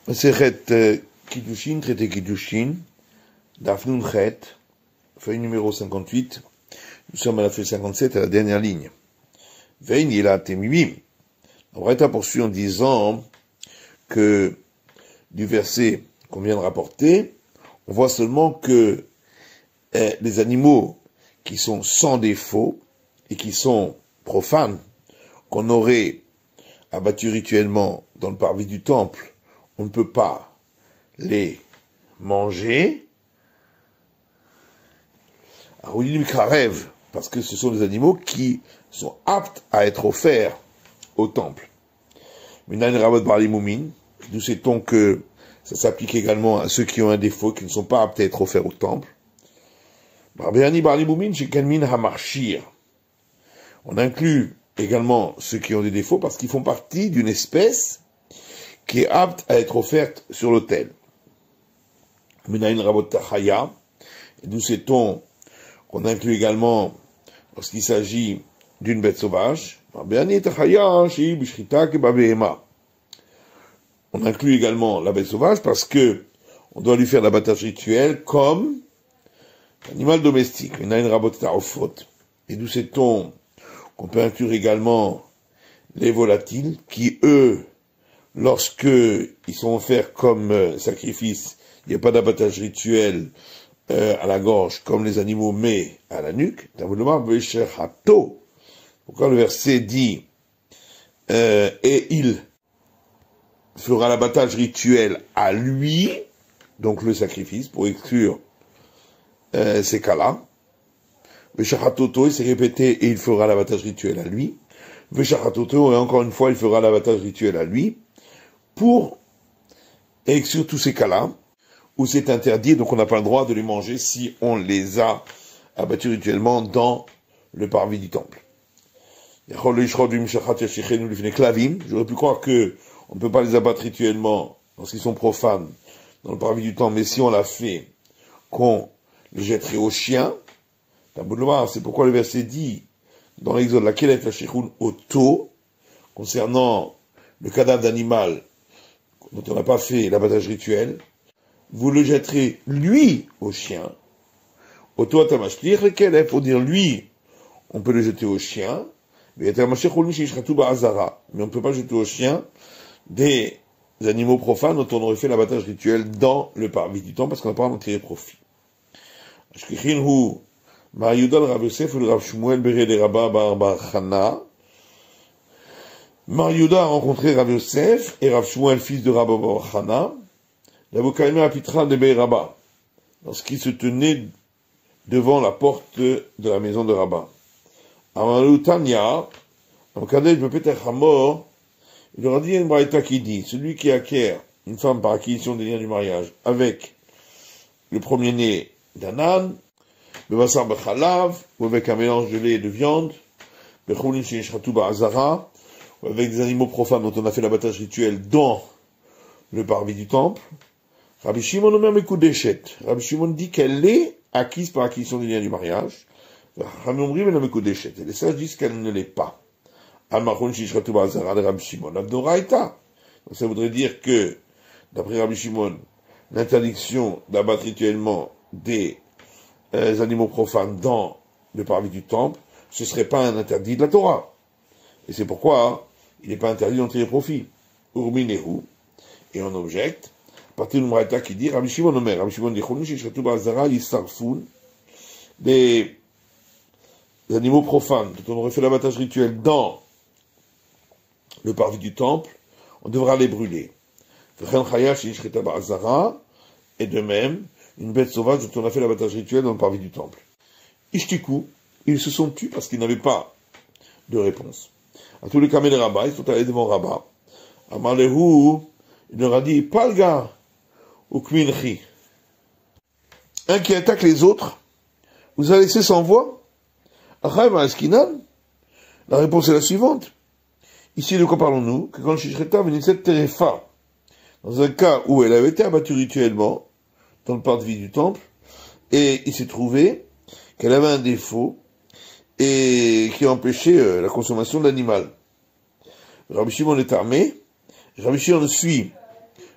Masechet Kiddushin, traité Kiddushin, Daf Nun Chet, feuille numéro 58. Nous sommes à la feuille 57, à la dernière ligne. Vein Yela Temimim. On va être poursuivi en disant que du verset qu'on vient de rapporter, on voit seulement que les animaux qui sont sans défaut et qui sont profanes, qu'on aurait abattus rituellement dans le parvis du temple, on ne peut pas les manger. Parce que ce sont des animaux qui sont aptes à être offerts au temple. Nous sait-on que ça s'applique également à ceux qui ont un défaut, qui ne sont pas aptes à être offerts au temple. On inclut également ceux qui ont des défauts parce qu'ils font partie d'une espèce qui est apte à être offerte sur l'autel. Et nous sait-on qu'on inclut également, lorsqu'il s'agit d'une bête sauvage, on inclut également la bête sauvage parce que on doit lui faire l'abattage rituel comme animal domestique. Et nous sait-on qu'on peut inclure également les volatiles qui, eux, lorsque ils sont offerts comme sacrifice, il n'y a pas d'abattage rituel à la gorge comme les animaux, mais à la nuque. Pourquoi le verset dit et il fera l'abattage rituel à lui, donc le sacrifice, pour exclure ces cas-là. Veshachatoto, il s'est répété et il fera l'abattage rituel à lui. Veshachatoto, et encore une fois, il fera l'abattage rituel à lui, pour exclure tous ces cas-là, où c'est interdit, donc on n'a pas le droit de les manger si on les a abattus rituellement dans le parvis du temple. J'aurais pu croire que on ne peut pas les abattre rituellement lorsqu'ils sont profanes dans le parvis du temple, mais si on l'a fait, qu'on les jetterait aux chiens. C'est pourquoi le verset dit, dans l'Exode, laquelle est la shechun auto, concernant le cadavre d'animal dont on n'a pas fait l'abattage rituel, vous le jetterez, lui, au chien. Auto atamashlir, lequel est, pour dire lui, on peut le jeter au chien, mais on ne peut pas jeter au chien des animaux profanes dont on aurait fait l'abattage rituel dans le parvis du temple, parce qu'on n'a pas en tiré profit. Mar Yehuda le Rav Yosef ou le Rav Shmuel Beret de Rabba Bar Chana. Mar Yehuda a rencontré Rav Yosef et Rav Shmuel, fils de Rabba Bar Chana, l'avocat Apitra de Be'er Rabba, lorsqu'il se tenait devant la porte de la maison de Rabba. Amalu Tanya, en Kadesh Bepeter Hamor, il leur a dit une braïta qui dit, celui qui acquiert une femme par acquisition des liens du mariage avec le premier-né d'un âne, Bevassar bechalav, ou avec un mélange de lait et de viande, Bechounin shenishchatu ba'azara, ou avec des animaux profanes dont on a fait l'abattage rituel dans le parvis du temple. Rabbi Shimon omer mekudeshet. Rabbi Shimon dit qu'elle est acquise par acquisition des liens du mariage. Rabbi Omri men mekudeshet. Et les sages disent qu'elle ne l'est pas. Al-Machon shenishchatu ba'azara de Rabbi Shimon. Abdoraita. Donc ça voudrait dire que, d'après Rabbi Shimon, l'interdiction d'abattre rituellement des animaux profanes dans le parvis du temple, ce ne serait pas un interdit de la Torah. Et c'est pourquoi il n'est pas interdit d'en tirer profit. Urminehu, et on objecte, à partir d'une braïta qui dit, Rabbi Shimon Omer, Rabbi Shimon dit, des animaux profanes, dont on aurait fait l'abattage rituel dans le parvis du temple, on devra les brûler. Et de même, une bête sauvage dont on a fait l'abattage rituel dans le parvis du temple. Ishtiku, ils se sont tus parce qu'ils n'avaient pas de réponse. À tous les camés de Rabat, ils sont allés devant Rabat. Amarlehu, il leur a dit, Palga, ou Kminchi. Un qui attaque les autres, vous allez laisser sans voix? Achaïm Askinan? La réponse est la suivante. Ici, de quoi parlons-nous? Que quand Shishreta venait cette Terefa, dans un cas où elle avait été abattue rituellement, dans le parvis du temple, et il s'est trouvé qu'elle avait un défaut, et qui empêchait la consommation de l'animal. Rabbi Shimon est armé, Rabbi Shimon suit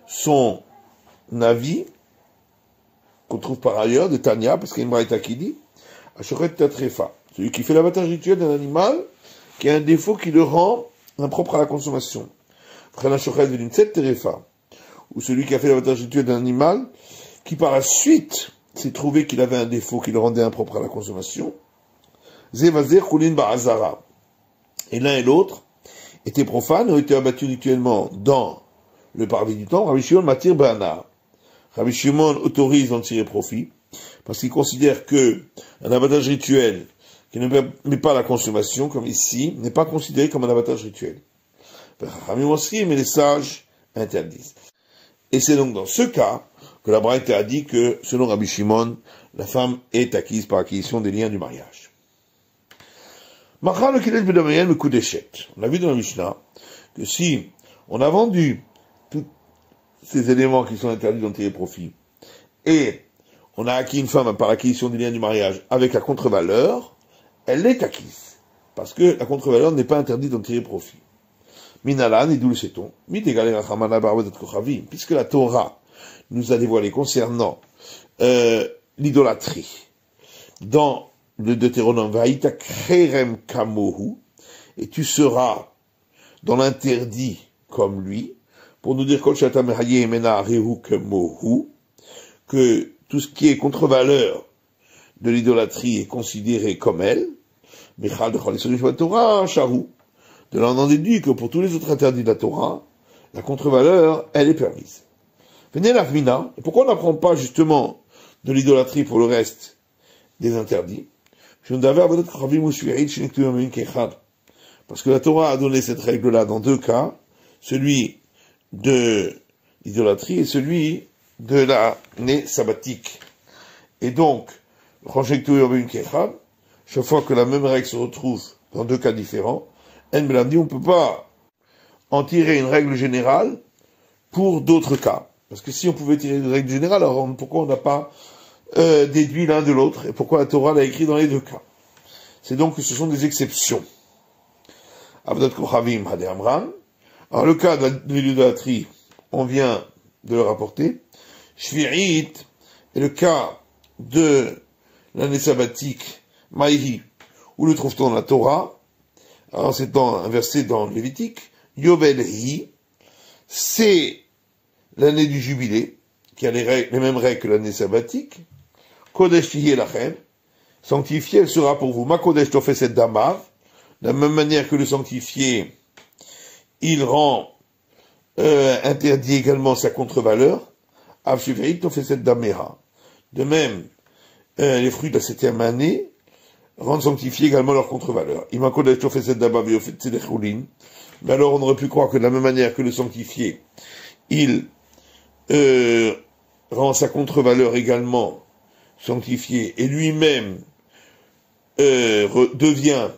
son avis, qu'on trouve par ailleurs, de Tania, parce qu'il y a une braïta qui dit, Ashochet Tatrefa, celui qui fait l'abattage rituel d'un animal, qui a un défaut qui le rend impropre à la consommation. Frena Shochet Vedin Tset Terefa, ou celui qui a fait l'abattage rituel d'un animal, qui par la suite s'est trouvé qu'il avait un défaut qui le rendait impropre à la consommation. Zevazer Kulin Ba'azara. Et l'un et l'autre étaient profanes, ont été abattus rituellement dans le parvis du temps. Rabbi Shimon Matir Ba'ana. Rabbi Shimon autorise d'en tirer profit, parce qu'il considère que un abattage rituel qui ne permet pas la consommation, comme ici, n'est pas considéré comme un abattage rituel. Mais les sages interdisent. Et c'est donc dans ce cas que la Braïta a dit que, selon Rabbi Shimon, la femme est acquise par acquisition des liens du mariage. On a vu dans la Mishnah que si on a vendu tous ces éléments qui sont interdits d'en tirer profit, et on a acquis une femme par acquisition des liens du mariage avec la contre-valeur, elle est acquise. Parce que la contre-valeur n'est pas interdite d'en tirer profit. Minalan, et d'où le sait-on, puisque la Torah nous a dévoilé concernant l'idolâtrie dans le Deutéronome, Vaïta Kherem Kamohu, et tu seras dans l'interdit comme lui, pour nous dire que tout ce qui est contre-valeur de l'idolâtrie est considéré comme elle, de là on en déduit que pour tous les autres interdits de la Torah, la contre-valeur, elle est permise. Venez la Vina, et pourquoi on n'apprend pas justement de l'idolâtrie pour le reste des interdits? Parce que la Torah a donné cette règle-là dans deux cas, celui de l'idolâtrie et celui de l'année sabbatique. Et donc, chaque fois que la même règle se retrouve dans deux cas différents, on ne peut pas en tirer une règle générale pour d'autres cas. Parce que si on pouvait tirer une règle générale, alors pourquoi on n'a pas déduit l'un de l'autre, et pourquoi la Torah l'a écrit dans les deux cas? C'est donc que ce sont des exceptions. Alors le cas de l'idolâtrie, on vient de le rapporter. Shvi'it, et le cas de l'année sabbatique, Maïhi, où le trouve-t-on dans la Torah? Alors c'est un verset dans le Lévitique. Yovel-hi, c'est l'année du jubilé, qui a les mêmes règles que l'année sabbatique. Kodesh tiye lachem, sanctifié, elle sera pour vous. Ma Kodesh tofeset damav, de la même manière que le sanctifié, il rend interdit également sa contre-valeur. Avshiveit tofeset damera. De même, les fruits de la 7e année rendent sanctifiés également leur contre-valeur. Ima Kodesh tofeset damav yofeset lechulin. Mais alors on aurait pu croire que de la même manière que le sanctifié, il rend sa contre-valeur également sanctifié et lui-même devient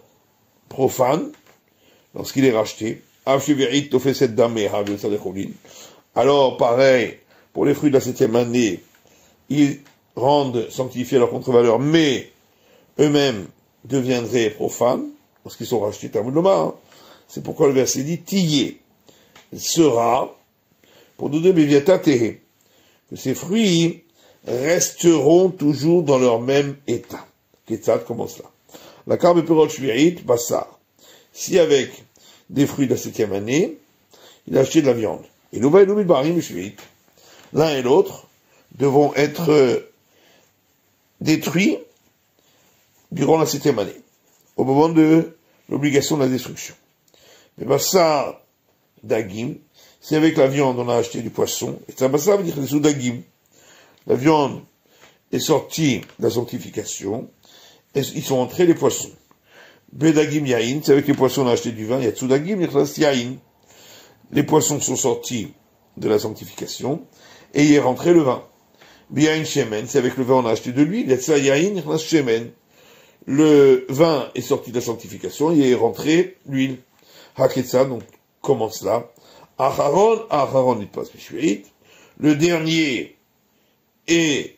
profane lorsqu'il est racheté. Alors pareil, pour les fruits de la 7e année, ils rendent sanctifiés leur contre-valeur, mais eux-mêmes deviendraient profanes lorsqu'ils sont rachetés. C'est pourquoi le verset dit Tiyé sera pour nous donner que ces fruits resteront toujours dans leur même état. Ketzad, comment cela? La carbe perot shvi'it bassar. Si avec des fruits de la 7e année, il a acheté de la viande. Et l'un et l'autre devront être détruits durant la 7e année, au moment de l'obligation de la destruction. Mais bassar dagim, si avec la viande on a acheté du poisson, et ça bassar veut dire les soudagim. La viande est sortie de la sanctification, et ils sont entrés les poissons. Bedagim yain, c'est avec les poissons on a acheté du vin, yatsudagim yain. Les poissons sont sortis de la sanctification, et il est rentré le vin. Biyain shemen, c'est avec le vin on a acheté de l'huile, yain shemen. Le vin est sorti de la sanctification, et il est rentré l'huile. Haketsa, donc comment cela? Aharon, il passe le dernier est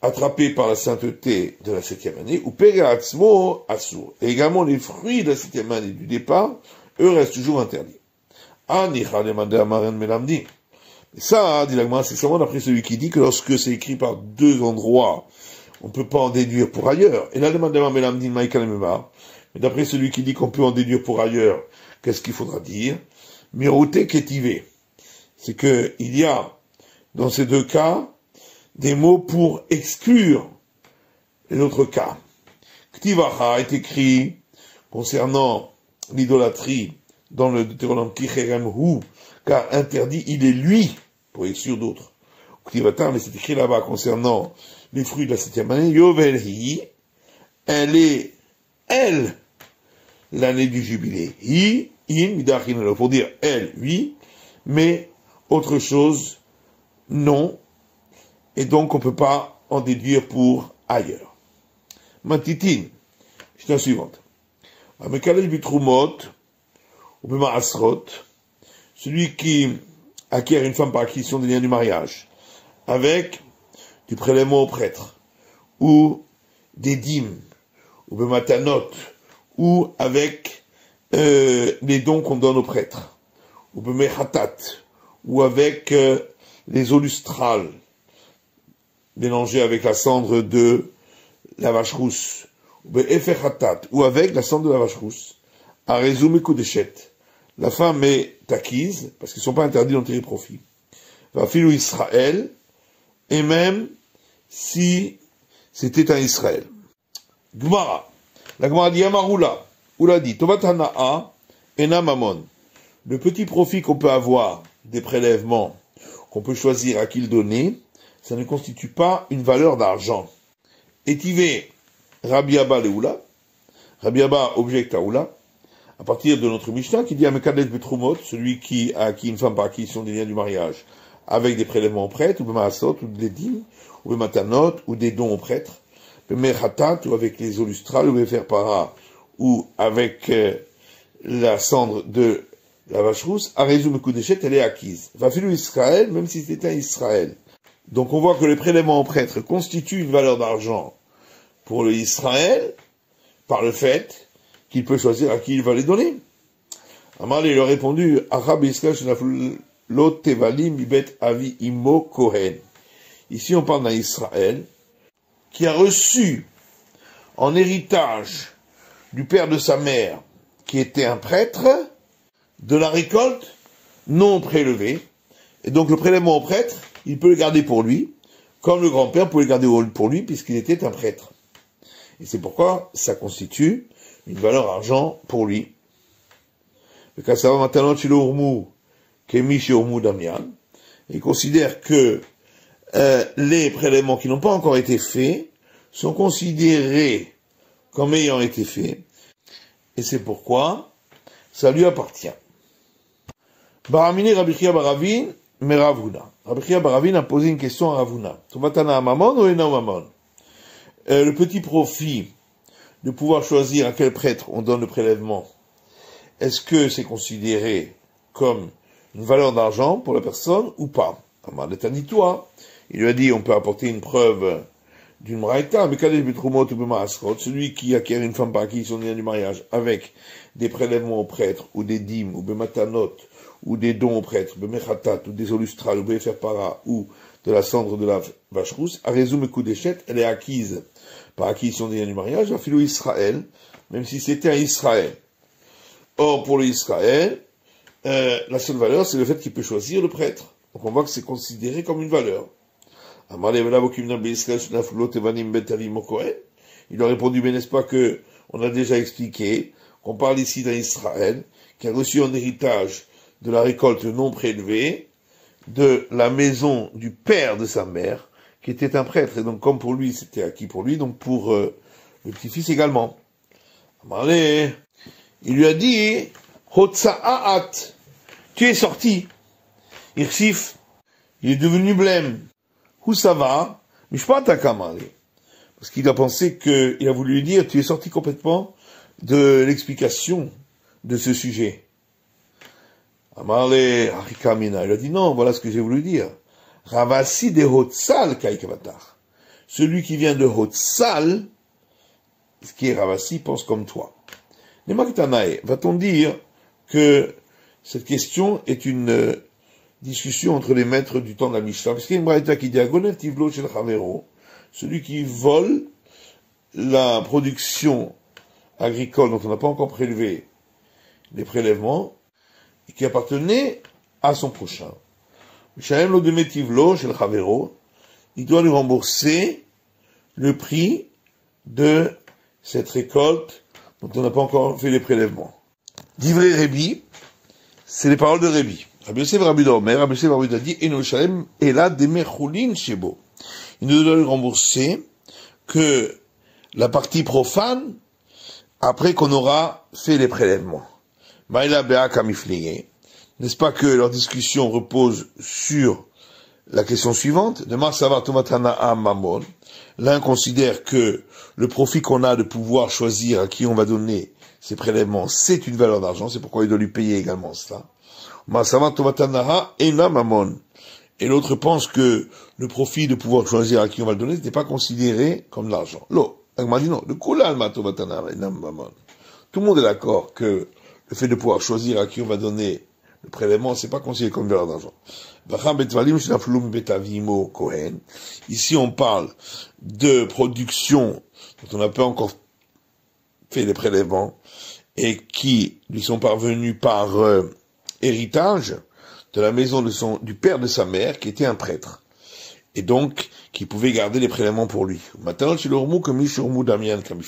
attrapé par la sainteté de la 7e année, ou Pegaatzmo Assour. Et également les fruits de la 7e année du départ, eux restent toujours interdits. Anicha demandé à Maren Melamdi. Et ça, dit l'Agma, c'est seulement d'après celui qui dit que lorsque c'est écrit par deux endroits, on ne peut pas en déduire pour ailleurs. Et là, mais d'après celui qui dit qu'on peut en déduire pour ailleurs, qu'est-ce qu'il faudra dire? Miroute ketivé. C'est que il y a, dans ces deux cas, des mots pour exclure les autres cas. Ktivacha est écrit concernant l'idolâtrie dans le Deutéronome Kicherem Hu, car interdit, il est lui, pour exclure d'autres. Ktivata, mais c'est écrit là-bas concernant les fruits de la 7e année, Yovel Hi, elle est, elle, l'année du jubilé. Hi, in, midachin, pour dire elle, oui, mais autre chose, non, et donc on ne peut pas en déduire pour ailleurs. Matitin, c'est la suivante. Amekalesh bitrumot, ou b'ma'asrot, celui qui acquiert une femme par acquisition des liens du mariage, avec du prélèvement au prêtre, ou des dîmes, ou b'matanot, ou avec les dons qu'on donne aux prêtres, ou b'mechatat, ou avec les eaux lustrales, mélangées avec la cendre de la vache rousse, ou avec la cendre de la vache rousse, à résumer coup d'échette. La femme est acquise, parce qu'ils ne sont pas interdits d'en tirer profit. Va filou Israël, et même si c'était un Israël. Gmara. La Gmara dit Amaroula. Oula dit, Tovat Hana'a, Ena Mamon. Le petit profit qu'on peut avoir des prélèvements, qu'on peut choisir à qui le donner, ça ne constitue pas une valeur d'argent. Étivé Rabbi Abba Leoula, Rabbi Abba objecte à Oula, à partir de notre Mishnah qui dit Amekadej Betrumot, celui qui a acquis une femme par acquisition des liens du mariage, avec des prélèvements aux prêtres, ou Bemaasot, ou des dîmes, ou Bematanot, ou des dons aux prêtres, Bemechatat, ou avec les eaux lustrales, ou Beferpara, ou avec la cendre de la vache rousse, Arezou Mekoudeshet, elle est acquise. Va faire Israël, même si c'était un Israël. Donc on voit que les prélèvements aux prêtres constituent une valeur d'argent pour le Israël, par le fait qu'il peut choisir à qui il va les donner. Amal, il a répondu, Arab Israël, Lot Tevalim, Ibet Avi Imo Kohen. Ici, on parle d'un Israël qui a reçu en héritage du père de sa mère, qui était un prêtre, de la récolte non prélevée. Et donc, le prélèvement au prêtre, il peut le garder pour lui, comme le grand-père pouvait le garder pour lui, puisqu'il était un prêtre. Et c'est pourquoi ça constitue une valeur argent pour lui. Le Kassava Matanot Shilourmou, Kemi Shilourmou Damian, il considère que les prélèvements qui n'ont pas encore été faits sont considérés comme ayant été faits, et c'est pourquoi ça lui appartient. Baramini Rabbi Chia Baravin, mais Ravuna. Rabbi Chia Baravin a posé une question à Ravuna. Tomatana Amamon ou Ena Amamon? Le petit profit de pouvoir choisir à quel prêtre on donne le prélèvement, est-ce que c'est considéré comme une valeur d'argent pour la personne ou pas? Toi, il lui a dit on peut apporter une preuve d'une braïta, mais celui qui acquiert une femme par qui son lien du mariage avec des prélèvements aux prêtres ou des dîmes ou des matanot ou des dons aux prêtres, bemechatat ou des eaux lustrales ou beferpara ou de la cendre de la vache rousse, à résume coup d'échette, elle est acquise par acquisition des liens du mariage, à philo Israël, même si c'était un Israël. Or, pour l'Israël, la seule valeur, c'est le fait qu'il peut choisir le prêtre. Donc on voit que c'est considéré comme une valeur. Il a répondu, mais n'est-ce pas que on a déjà expliqué qu'on parle ici d'un Israël qui a reçu en héritage de la récolte non prélevée de la maison du père de sa mère, qui était un prêtre. Et donc comme pour lui, c'était acquis pour lui, donc pour le petit-fils également. Il lui a dit, Hotsa'at, tu es sorti. Irsif, il est devenu blême. Où ça va? Parce qu'il a pensé qu'il a voulu lui dire, tu es sorti complètement de l'explication de ce sujet. Il a dit non, voilà ce que j'ai voulu dire. Ravasi de Hotsal Kaikavatar. Celui qui vient de Hotsal, ce qui est Ravasi, pense comme toi. Va-t-on dire que cette question est une discussion entre les maîtres du temps de la Mishnah, parce qu'il y a une braïta qui dit Agonev tivlo shel chavero, celui qui vole la production agricole dont on n'a pas encore prélevé les prélèvements, et qui appartenait à son prochain. Mishaem lo deme tivlo shel chavero, il doit lui rembourser le prix de cette récolte dont on n'a pas encore fait les prélèvements. Divrei Rébi, c'est les paroles de Rébi. Rabbi Yosef Rabbi Omer, Rabbi Yosef Rabbi dit, Eno Shalem, et là, des mechulin shebo. Il ne doit lui rembourser que la partie profane après qu'on aura fait les prélèvements. Maïla Bea Kamifliye. N'est-ce pas que leur discussion repose sur la question suivante? Demain, Savar Tomatana Mamon. L'un considère que le profit qu'on a de pouvoir choisir à qui on va donner ces prélèvements, c'est une valeur d'argent, c'est pourquoi il doit lui payer également cela. Et l'autre pense que le profit de pouvoir choisir à qui on va le donner, ce n'est pas considéré comme de l'argent. L'eau, m'a dit non, tout le monde est d'accord que le fait de pouvoir choisir à qui on va donner le prélèvement, c'est pas considéré comme de valeur d'argent. Ici, on parle de production dont on n'a pas encore fait les prélèvements et qui lui sont parvenus par héritage de la maison du père de sa mère, qui était un prêtre, et donc qui pouvait garder les prélèvements pour lui. Maintenant, chez l'ormou comme Damian comme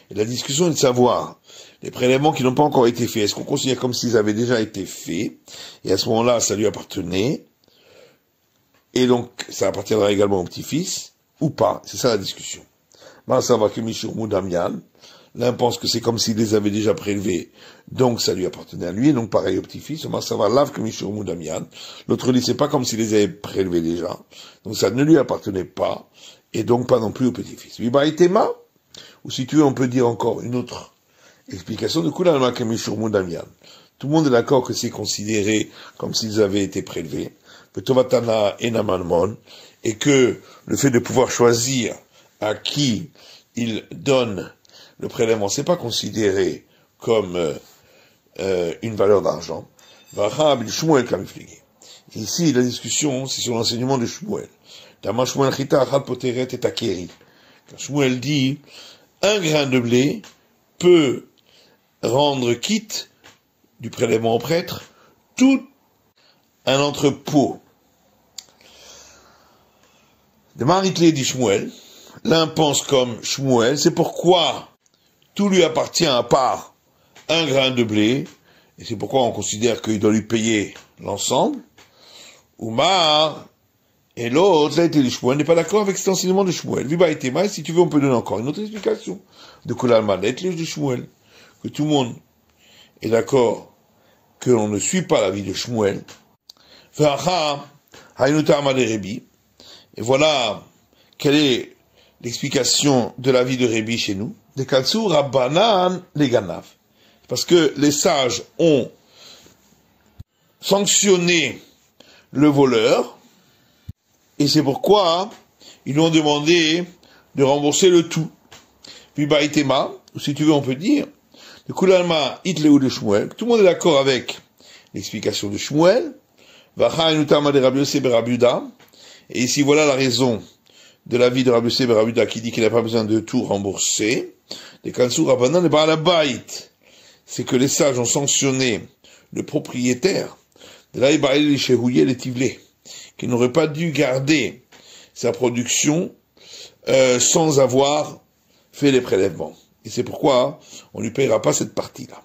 et la discussion est de savoir les prélèvements qui n'ont pas encore été faits. Est-ce qu'on considère comme s'ils avaient déjà été faits, et à ce moment-là, ça lui appartenait, et donc ça appartiendra également au petit-fils, ou pas? C'est ça la discussion. Damian. L'un pense que c'est comme s'il les avait déjà prélevés, donc ça lui appartenait à lui, et donc pareil au petit-fils. L'autre dit c'est pas comme s'il les avait prélevés déjà, donc ça ne lui appartenait pas, et donc pas non plus au petit-fils. Vibaïtema, ou si tu veux, on peut dire encore une autre explication de Kulalma Kamishurmu Damian. Tout le monde est d'accord que c'est considéré comme s'ils avaient été prélevés, Petovatana Enamanmon, et que le fait de pouvoir choisir à qui il donne le prélèvement, c'est pas considéré comme une valeur d'argent. Ici, la discussion, c'est sur l'enseignement de Shmuel. Shmuel dit, un grain de blé peut rendre quitte du prélèvement au prêtre tout un entrepôt. De Maritlé dit Shmuel, l'un pense comme Shmuel, c'est pourquoi tout lui appartient à part un grain de blé, et c'est pourquoi on considère qu'il doit lui payer l'ensemble. Oumar, et l'autre, là, était Shmuel, n'est pas d'accord avec cet enseignement de Shmuel. Viba et Tema, si tu veux, on peut donner encore une autre explication de Kolalmanet, de Shmuel, que tout le monde est d'accord que l'on ne suit pas l'avis de Shmuel. Et voilà quelle est l'explication de l'avis de Rébi chez nous. De Katsou Rabbanan les Ganav. Parce que les sages ont sanctionné le voleur, et c'est pourquoi ils lui ont demandé de rembourser le tout. Puis Baïtema, ou si tu veux on peut dire, de Kulalma Itleu de Shmuel, tout le monde est d'accord avec l'explication de Shmuel, Vacha Enutama de Rabbi Yosef Rabbi Yuda, et ici voilà la raison de l'avis de Rabbi Yosef Rabbi Yuda qui dit qu'il n'a pas besoin de tout rembourser. Les Kansou Rabbanan et Baalabait, c'est que les sages ont sanctionné le propriétaire de l'Aïbaïl et Shehouye les Tivlé, qui n'aurait pas dû garder sa production sans avoir fait les prélèvements. Et c'est pourquoi on ne lui payera pas cette partie-là.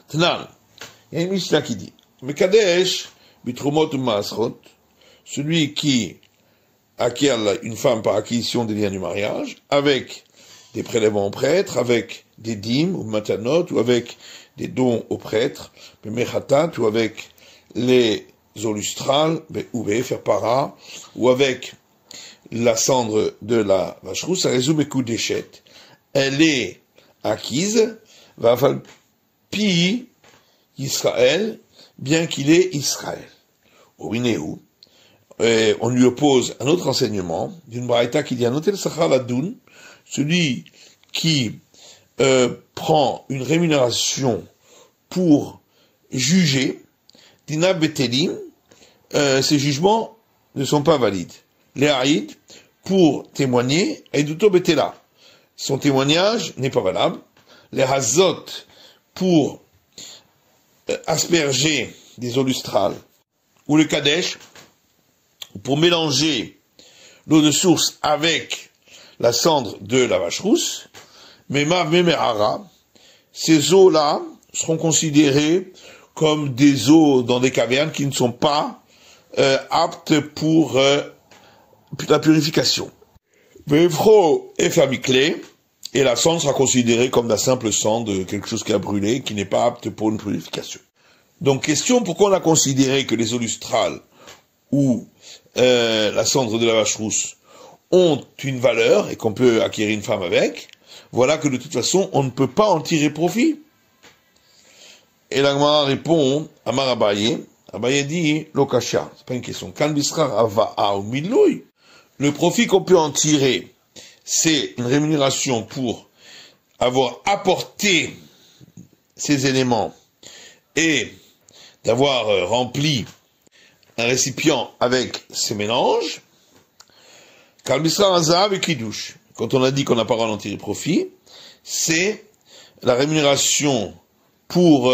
Tnan, il y a une Mishnah qui dit, Mekadesh, Bitrumot Masrot, celui qui acquiert une femme par acquisition des liens du mariage, avec des prélèvements aux prêtres, avec des dîmes ou matanot, ou avec des dons aux prêtres, mechatat, ou avec les eaux lustrales, ou faire para, ou avec la cendre de la vache rousse, ça résume mes coups d'échette. Elle est acquise, va faire pi Israël, bien qu'il est Israël. Au Inéou, on lui oppose un autre enseignement d'une braïta qui dit un hôtel Sachar Ladoun, celui qui prend une rémunération pour juger Dina Betelim, ces jugements ne sont pas valides. Les Haïd, pour témoigner, Eiduto Betela, son témoignage n'est pas valable. Les Hazot, pour asperger des eaux lustrales, ou le Kadesh, pour mélanger l'eau de source avec la cendre de la vache rousse, mais Memerara, ces eaux-là seront considérées comme des eaux dans des cavernes qui ne sont pas aptes pour la purification. Vevro et famiclé, et la cendre sera considérée comme la simple cendre de quelque chose qui a brûlé, qui n'est pas apte pour une purification. Donc question, pourquoi on a considéré que les eaux lustrales ou la cendre de la vache rousse ont une valeur et qu'on peut acquérir une femme avec, voilà que de toute façon, on ne peut pas en tirer profit. Et la Gemara répond à Marabaye, Abaye dit, Lokasha, c'est pas une question. Kan bisrar ava'a ou milouy, le profit qu'on peut en tirer, c'est une rémunération pour avoir apporté ces éléments et d'avoir rempli un récipient avec ces mélanges. Kalbisra Azav et Kiddush. Quand on a dit qu'on n'a pas le droit d'en tirer profit, c'est la rémunération pour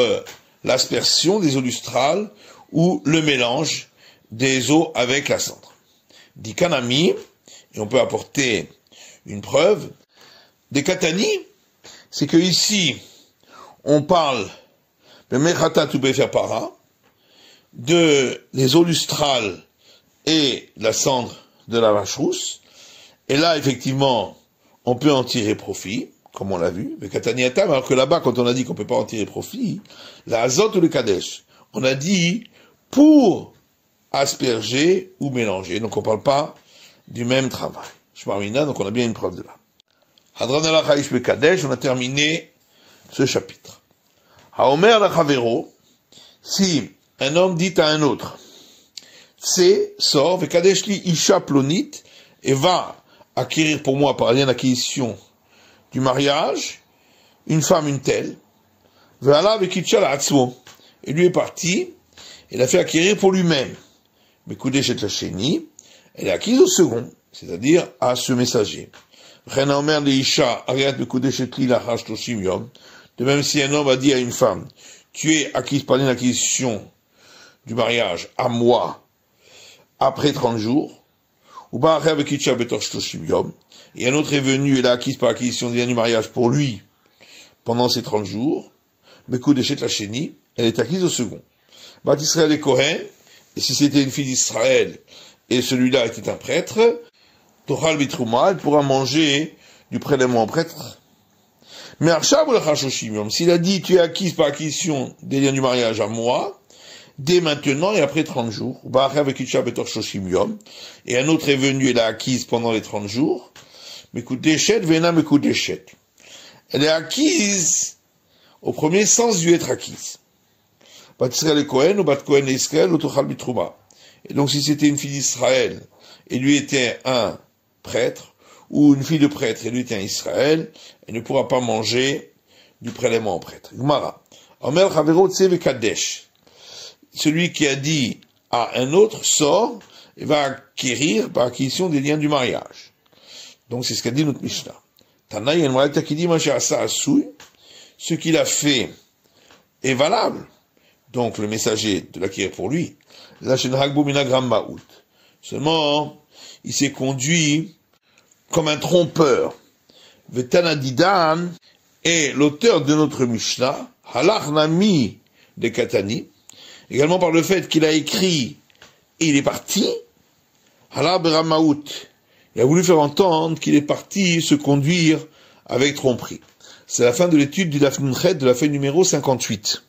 l'aspersion des eaux lustrales ou le mélange des eaux avec la cendre. Dit Kanami, et on peut apporter une preuve, des Katani, c'est que ici, on parle de Mechata Para, de les eaux lustrales et la cendre de la vache rousse, et là, effectivement, on peut en tirer profit, comme on l'a vu, mais Kataniatam, alors que là-bas, quand on a dit qu'on peut pas en tirer profit, la Azot ou le Kadesh, on a dit pour asperger ou mélanger, donc on parle pas du même travail. Shmarmina, donc on a bien une preuve de là. Hadran ala Chayish be Kadesh, on a terminé ce chapitre. Haomer la Chavero, si un homme dit à un autre, c'est, sort, ve Kadesh li isha plonit, et va acquérir pour moi par lien d'acquisition du mariage, une femme une telle, ve ala ve kitcha la atzmo, et lui est parti, il a fait acquérir pour lui-même. Mais Koudeshet la Sheni, elle est acquise au second, c'est-à-dire à ce messager. De même si un homme a dit à une femme, tu es acquise par l'acquisition du mariage à moi après 30 jours, et un autre est venu et l'a acquise par l'acquisition du mariage pour lui pendant ces 30 jours, mais Koudeshet la Sheni, elle est acquise au second. Bat Israël et Kohen, et si c'était une fille d'Israël, et celui-là était un prêtre, Tochal Bitrouma, elle pourra manger du prélèvement en prêtre. Mais Arshab ou le Chashoshim, s'il a dit, tu es acquise par acquisition des liens du mariage à moi, dès maintenant et après 30 jours, et un autre est venu et l'a acquise pendant les 30 jours, elle est acquise au premier sans lui être acquise. Bat Israël et Kohen, ou Bat Kohen et Israël, ou Tochal Bitrouma. Et donc si c'était une fille d'Israël, et lui était un prêtre, ou une fille de prêtre, et lui était un Israël, elle ne pourra pas manger du prélèvement en prêtre. Gemara. Omer Chavero Tsev Kadesh. Celui qui a dit à un autre sort et va acquérir par acquisition des liens du mariage. Donc c'est ce qu'a dit notre Mishnah. Tanaï el Moraita qui dit Masha'asa Asui, ce qu'il a fait est valable. Donc le messager de l'acquérir pour lui. Seulement, il s'est conduit comme un trompeur. Vetanadidan est l'auteur de notre Mishnah, Halach Nami de Katani, également par le fait qu'il a écrit et il est parti, Halach Beramaout, il a voulu faire entendre qu'il est parti se conduire avec tromperie. C'est la fin de l'étude du Daf Nunchet de la feuille numéro 58.